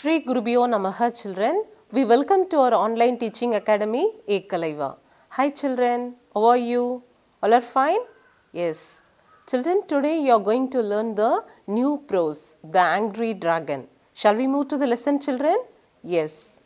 Shri Gurubhyo Namaha children. We welcome to our online teaching academy Ekalaiva. Hi children, how are you? All are fine? Yes. Children, today you are going to learn the new prose, the angry dragon. Shall we move to the lesson children? Yes.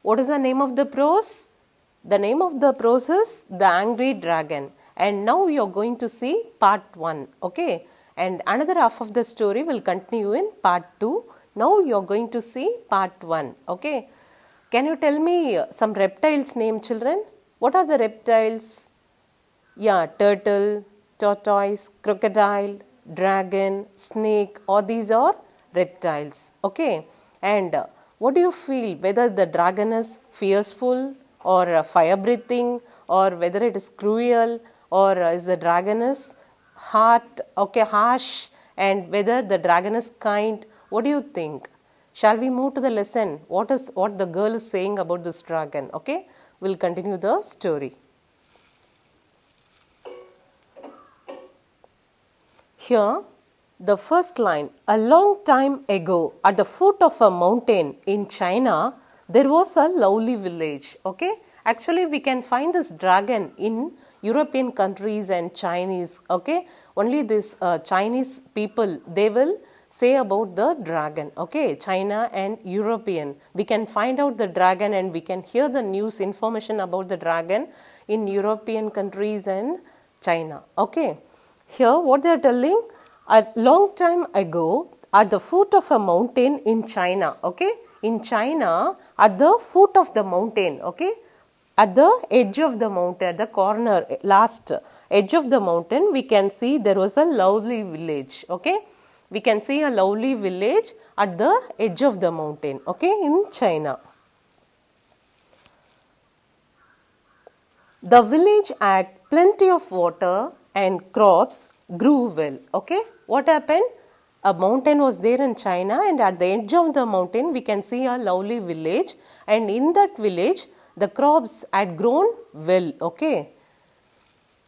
What is the name of the prose? The name of the prose is the angry dragon. And now we are going to see part 1. Okay. And another half of the story will continue in part 2. Now you are going to see part 1. Okay. Can you tell me some reptiles name children? What are the reptiles? Yeah, turtle, tortoise, crocodile, dragon, snake, all these are reptiles. Okay. And what do you feel? Whether the dragon is fearful or fire breathing, or whether it is cruel, or is the dragon is harsh, and whether the dragon is kind? What do you think? Shall we move to the lesson? What the girl is saying about this dragon? Okay, we'll continue the story. Here, the first line. A long time ago, at the foot of a mountain in China, there was a lovely village. Okay, actually we can find this dragon in European countries and Chinese. Okay, only this Chinese people, they will say about the dragon. Okay, China and European, we can find out the dragon and we can hear the news information about the dragon in European countries and China. Okay, here what they are telling, a long time ago at the foot of a mountain in China. Okay, in China, at the foot of the mountain. Okay, at the edge of the mountain, at the corner, last edge of the mountain, we can see there was a lovely village. Okay, we can see a lovely village at the edge of the mountain. Okay, in China. The village had plenty of water and crops grew well. Okay, what happened? A mountain was there in China, and at the edge of the mountain we can see a lovely village, and in that village the crops had grown well. Okay,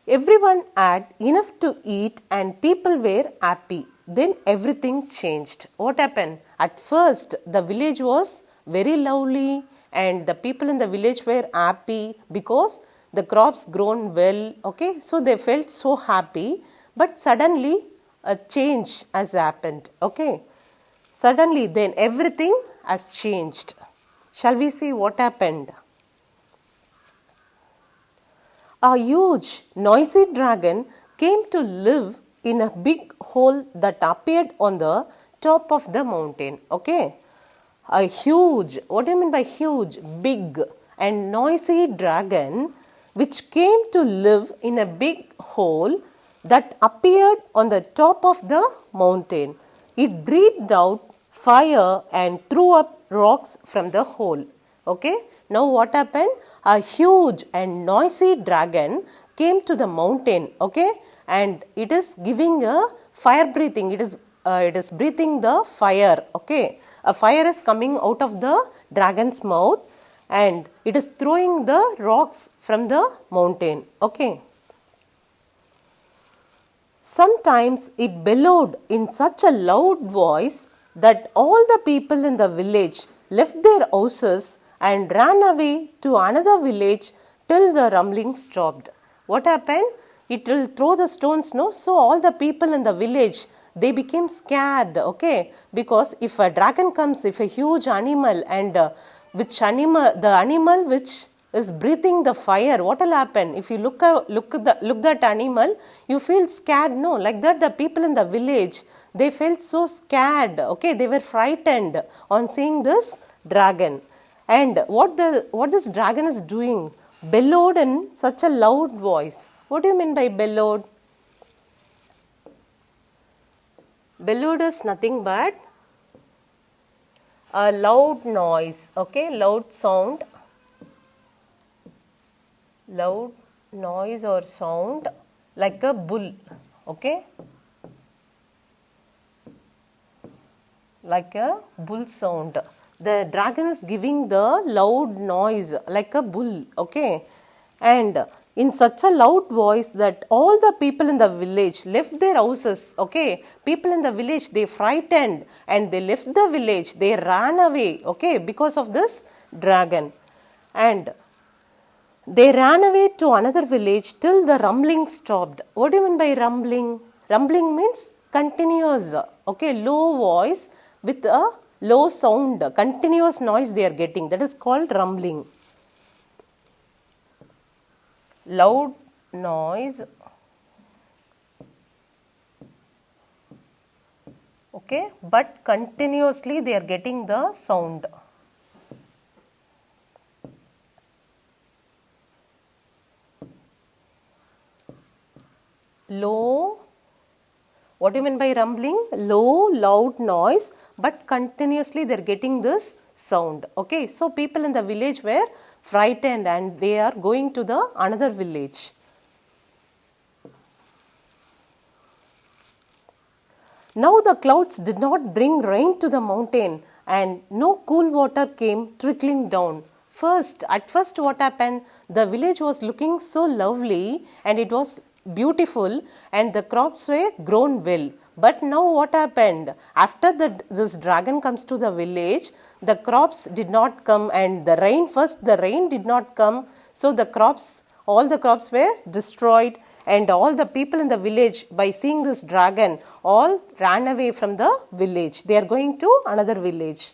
everyone had enough to eat and people were happy. Then everything changed. What happened? At first the village was very lovely and the people in the village were happy because the crops grown well. Okay, so they felt so happy, but suddenly a change has happened. Okay, suddenly then everything has changed. Shall we see what happened? A huge noisy dragon came to live in a big hole that appeared on the top of the mountain. Okay, a huge, what do you mean by huge? Big and noisy dragon which came to live in a big hole that appeared on the top of the mountain. It breathed out fire and threw up rocks from the hole. Okay, now what happened? A huge and noisy dragon came to the mountain. Okay, and it is giving a fire breathing. It is breathing the fire. Okay, a fire is coming out of the dragon's mouth and it is throwing the rocks from the mountain. Okay. Sometimes it bellowed in such a loud voice that all the people in the village left their houses and ran away to another village till the rumbling stopped. What happened? It will throw the stones, no? So all the people in the village, they became scared. Okay, because if a dragon comes, if a huge animal, and the animal which is breathing the fire, what will happen? If you look that animal, you feel scared, no? Like that the people in the village, they felt so scared. Okay, they were frightened on seeing this dragon. And what this dragon is doing? Bellowed in such a loud voice. What do you mean by bellowed? Bellowed is nothing but a loud noise. Okay, loud sound. Loud noise or sound like a bull. Okay, like a bull sound. The dragon is giving the loud noise like a bull. Okay, and in such a loud voice that all the people in the village left their houses. Okay, people in the village, they frightened and they left the village. They ran away, okay, because of this dragon. And they ran away to another village till the rumbling stopped. What do you mean by rumbling? Rumbling means continuous, okay, low voice with a low sound, continuous noise they are getting. That is called rumbling. Loud noise, okay, but continuously they are getting the sound. Low, what do you mean by rumbling? Low, loud noise, but continuously they are getting this sound. Okay, so people in the village were frightened and they are going to the another village. Now the clouds did not bring rain to the mountain and no cool water came trickling down. At first what happened? The village was looking so lovely and it was beautiful and the crops were grown well. But now what happened? After this dragon comes to the village, the crops did not come and the rain did not come. So all the crops were destroyed. And all the people in the village, by seeing this dragon, all ran away from the village. They are going to another village.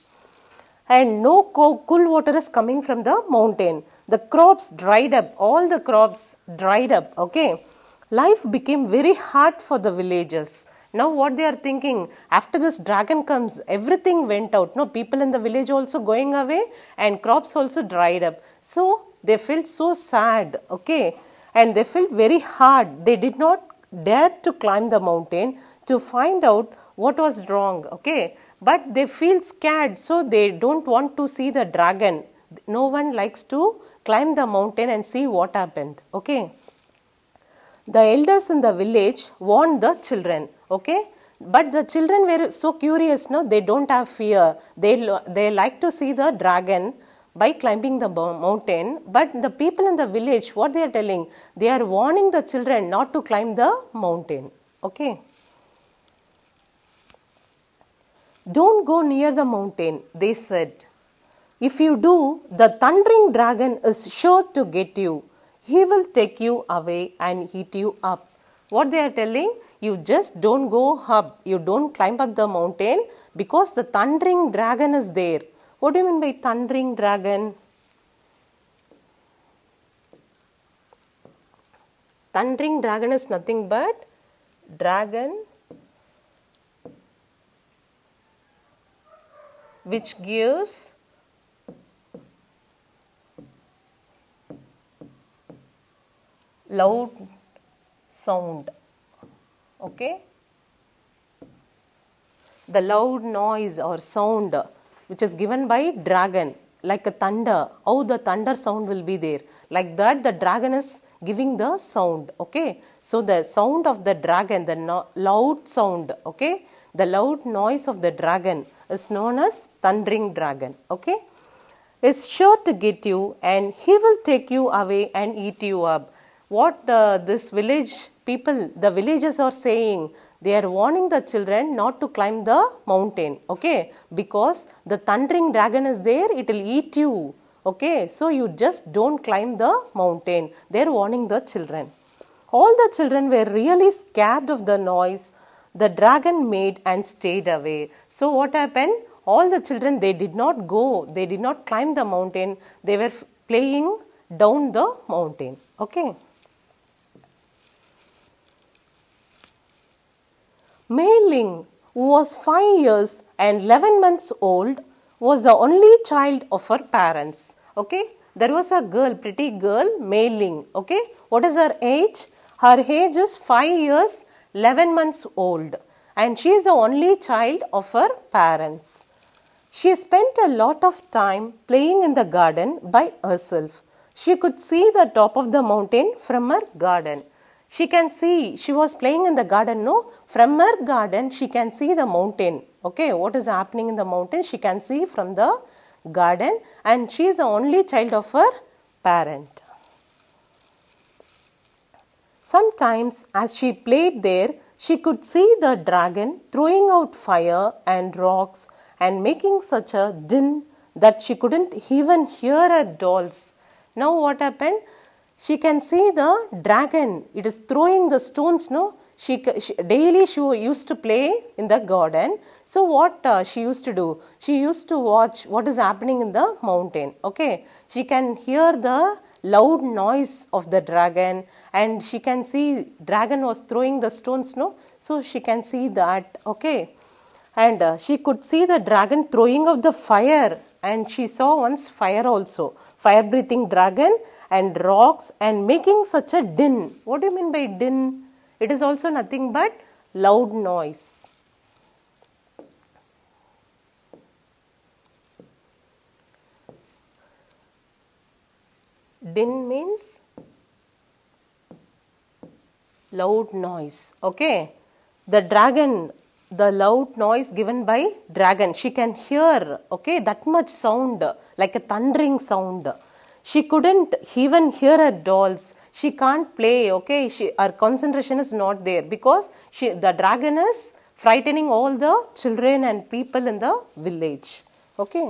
And no cool water is coming from the mountain. The crops dried up. All the crops dried up. Okay. Life became very hard for the villagers. Now what they are thinking, after this dragon comes, everything went out. No, people in the village also going away and crops also dried up. So they felt so sad. Okay. And they felt very hard. They did not dare to climb the mountain to find out what was wrong. Okay, but they feel scared, so they don't want to see the dragon. No one likes to climb the mountain and see what happened. Okay, the elders in the village warned the children. Okay, but the children were so curious. No, they don't have fear. They like to see the dragon by climbing the mountain. But the people in the village, what they are telling, they are warning the children not to climb the mountain. Okay. Don't go near the mountain, they said. If you do, the thundering dragon is sure to get you. He will take you away and eat you up. What they are telling, you just don't go up, you don't climb up the mountain because the thundering dragon is there. What do you mean by thundering dragon? Thundering dragon is nothing but dragon which gives loud sound. Okay? The loud noise or sound which is given by dragon, like a thunder, how the thunder sound will be there. Like that the dragon is giving the sound. Okay, so the sound of the dragon, the loud sound, okay, the loud noise of the dragon is known as thundering dragon. Okay, is sure to get you and he will take you away and eat you up. What this village people, the villagers are saying, they are warning the children not to climb the mountain, okay, because the thundering dragon is there, it will eat you, okay, so you just don't climb the mountain. They are warning the children. All the children were really scared of the noise the dragon made and stayed away. So what happened? All the children, they did not go, they did not climb the mountain, they were playing down the mountain, okay. Mei Ling, who was 5 years and 11 months old, was the only child of her parents. Okay, there was a girl, pretty girl, Mei Ling. Okay, what is her age? Her age is 5 years, 11 months old, and she is the only child of her parents. She spent a lot of time playing in the garden by herself. She could see the top of the mountain from her garden. She can see, she was playing in the garden, no? From her garden, she can see the mountain. Okay, what is happening in the mountain? She can see from the garden, and she is the only child of her parent. Sometimes as she played there, she could see the dragon throwing out fire and rocks and making such a din that she couldn't even hear her dolls. Now what happened? She can see the dragon. It is throwing the stones, no? Daily she used to play in the garden. So what she used to do? She used to watch what is happening in the mountain. Okay, she can hear the loud noise of the dragon, and she can see dragon was throwing the stones, no? So she can see that. Okay, and she could see the dragon throwing out the fire, and she saw once fire also, fire breathing dragon and rocks and making such a din. What do you mean by din? It is also nothing but loud noise. Din means loud noise. Okay, the dragon, the loud noise given by dragon, she can hear, okay, that much sound, like a thundering sound. She couldn't even hear her dolls. She can't play, okay, her concentration is not there because the dragon is frightening all the children and people in the village. Okay.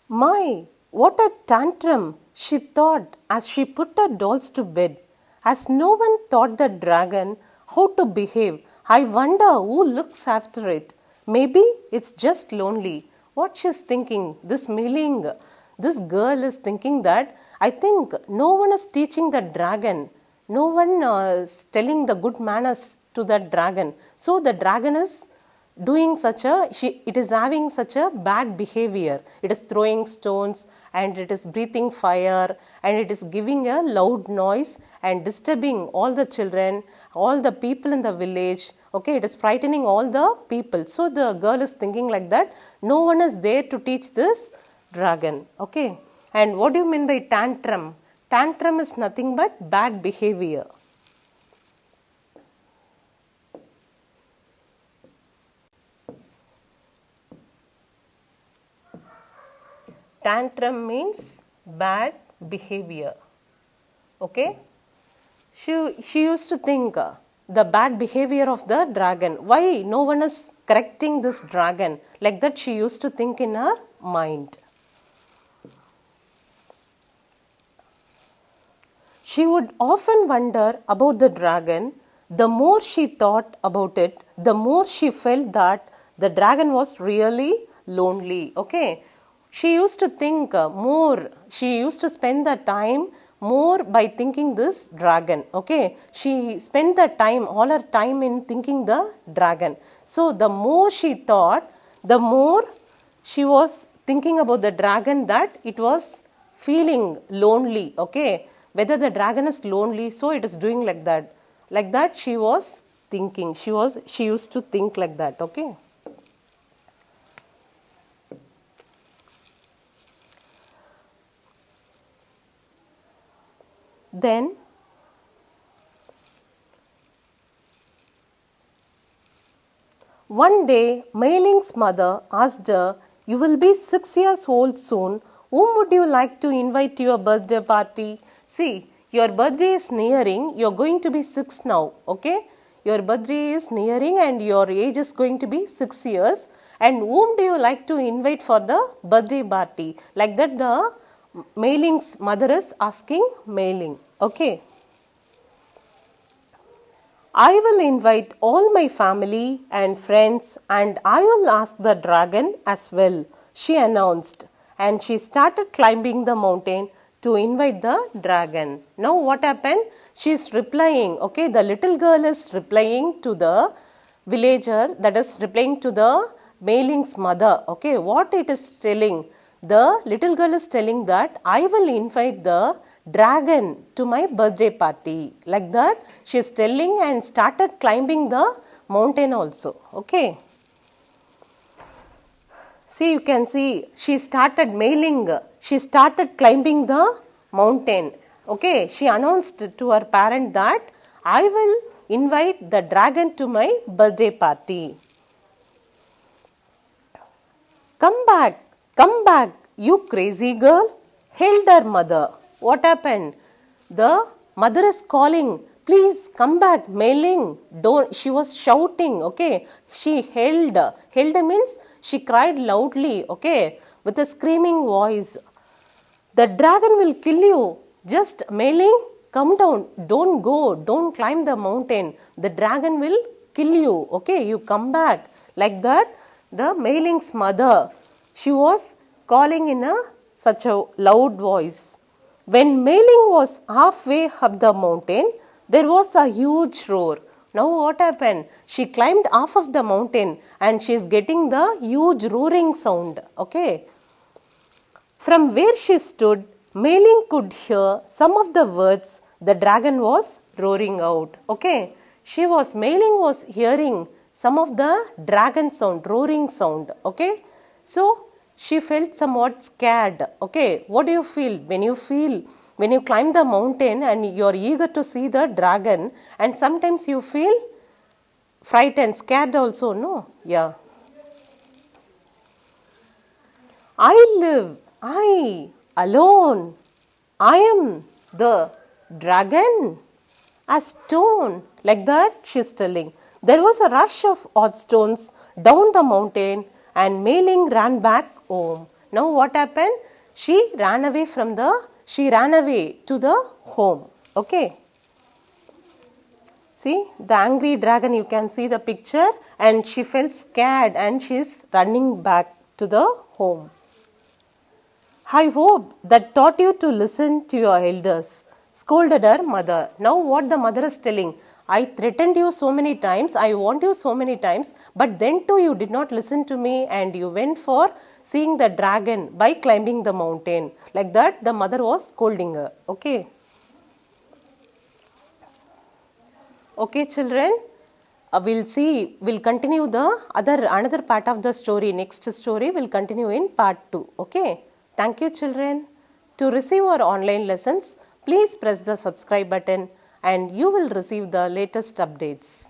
My, what a tantrum, she thought as she put her dolls to bed. As no one taught the dragon how to behave, I wonder who looks after it. Maybe it's just lonely. What she's thinking, this girl is thinking that I think no one is teaching the dragon. No one is telling the good manners to the dragon. So the dragon is doing it is having such a bad behavior. It is throwing stones and it is breathing fire and it is giving a loud noise and disturbing all the children, all the people in the village. Okay, it is frightening all the people. So the girl is thinking like that. No one is there to teach this dragon. Okay, and what do you mean by tantrum? Tantrum is nothing but bad behavior. Tantrum means bad behavior. Okay. She used to think the bad behavior of the dragon. Why no one is correcting this dragon? Like that she used to think in her mind. She would often wonder about the dragon. The more she thought about it, the more she felt that the dragon was really lonely. Okay. She used to think more. She used to spend the time more by thinking this dragon. Okay. She spent the time, all her time in thinking the dragon. So the more she thought, the more she was thinking about the dragon, that it was feeling lonely. Okay. Whether the dragon is lonely, so it is doing like that. Like that she was thinking. She used to think like that. Okay. Then one day Mei Ling's mother asked her, "You will be 6 years old soon. Whom would you like to invite to your birthday party?" See, your birthday is nearing. You are going to be 6 now. Okay? Your birthday is nearing and your age is going to be 6 years. And whom do you like to invite for the birthday party? Like that the Mei Ling's mother is asking Mei Ling. Okay. I will invite all my family and friends and I will ask the dragon as well, she announced. And she started climbing the mountain to invite the dragon. Now what happened? She is replying. Okay, the little girl is replying to the villager, that is replying to the Mei Ling's mother. Okay, what it is telling? The little girl is telling that I will invite the dragon to my birthday party. Like that she is telling and started climbing the mountain also. Okay. See, you can see she started climbing the mountain. Okay, she announced to her parent that I will invite the dragon to my birthday party. Come back, you crazy girl, hailed her mother. what happened? The mother is calling, please come back, Mei-ling. Don't, she was shouting, okay. She held means she cried loudly, okay, with a screaming voice. The dragon will kill you. Just Mei-ling, come down. Don't go. Don't climb the mountain. The dragon will kill you. Okay, you come back. Like that, the Mei-ling's mother, she was calling in such a loud voice. When Mei-ling was halfway up the mountain, there was a huge roar. Now what happened? She climbed half of the mountain and she is getting the huge roaring sound. Okay. From where she stood, Mei-ling could hear some of the words the dragon was roaring out. Okay. Mei-ling was hearing some of the dragon sound, roaring sound. Okay. So, she felt somewhat scared. Okay. What do you feel? When you climb the mountain and you are eager to see the dragon, and sometimes you feel frightened, scared also, no? Yeah. I alone, I am the dragon, a stone. Like that, she is telling. There was a rush of odd stones down the mountain and Mei-ling ran back home. Now what happened? She ran away to the home. Okay. See, the angry dragon, you can see the picture, and she felt scared and she is running back to the home. I hope that taught you to listen to your elders, scolded her mother. Now what the mother is telling, I threatened you so many times, I warned you so many times, but then too you did not listen to me and you went for seeing the dragon by climbing the mountain. Like that, the mother was scolding her. Okay. Okay, children, we'll continue another part of the story. Next story will continue in part 2. Okay. Thank you, children. To receive our online lessons, please press the subscribe button and you will receive the latest updates.